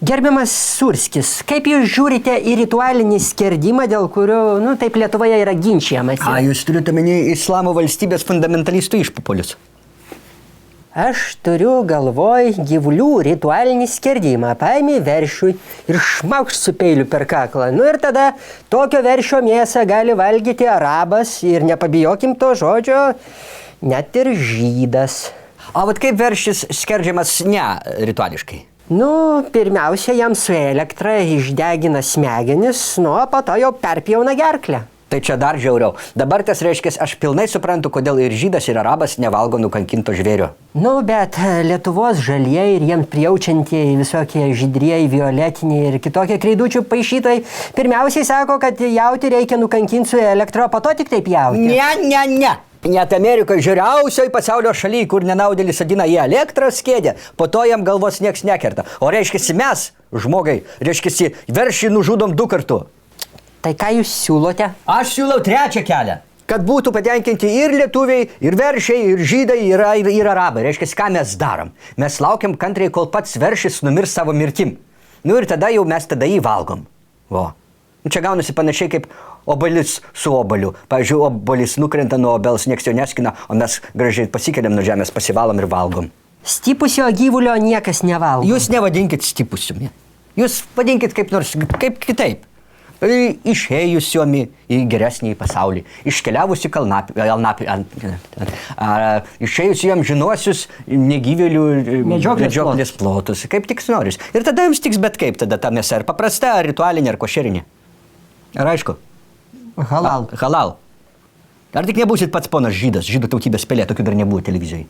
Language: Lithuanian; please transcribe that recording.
Gerbiamas Surskis, kaip jūs žiūrite į ritualinį skerdimą, dėl kurio, taip Lietuvoje yra ginčiamasi? Jūs turite omeny Islamo valstybės fundamentalistų išpupolius? Aš turiu galvoj gyvulių ritualinį skerdimą. Paimi veršiui ir šmaukšt su peiliu per kaklą. Ir tada tokio veršio mėsą gali valgyti arabas ir nepabijokim to žodžio, net ir žydas. O vat kaip veršis skerdžiamas ne rituališkai? Pirmiausia, jam su elektra išdegina smegenis, o po to jau perpjauna gerklę. Tai čia dar žiauriau. Dabar tas reiškia, aš pilnai suprantu, kodėl ir žydas, ir arabas nevalgo nukankinto žvėrio. Bet Lietuvos žalieji ir jiems prijaučiantieji visokie žydrieji, violetiniai ir kitokie kreidučių paišytojai pirmiausiai sako, kad jauti reikia nukankinti su elektro, po to tik taip jauti. Ne. Net Amerikoje žiauriausioj pasaulio šalyje, kur nenaudėlį sadina į elektrą skėdė, po to jam galvos nieks nekerta. O reiškia, mes, žmogai, reiškia, veršį nužudom 2 kartų. Tai ką jūs siūlote? Aš siūlau 3 kelią. Kad būtų patenkinti ir lietuviai, ir veršiai, ir žydai, ir arabai. Reiškia, ką mes darom? Mes laukiam kantriai, kol pats veršis numirs savo mirtim. Ir tada jau mes tada jį valgom. Čia gaunasi panašiai kaip obelis su oboliu. Pavyzdžiui, obelis nukrenta nuo obels, nieks jo neskina, o mes gražiai pasikeliam nuo žemės, pasivalom ir valgom. Stipusio gyvulio niekas nevalgo. Jūs nevadinkit stipusiumi. Jūs vadinkit kaip nors, kaip kitaip. Išėjusiomi į geresnį pasaulį, iškeliavusi išėjusi jam žinosius negyvėlių medžioklės plotus, kaip tik noris. Ir tada jums tiks bet kaip tada ta mėsa, ar paprasta, ar ritualinė, ar košerinė. Ar aišku? Halal. Halal. Ar tik nebūsit pats ponas žydas, žydų tautybės pelė, tokių dar nebuvo televizijoje.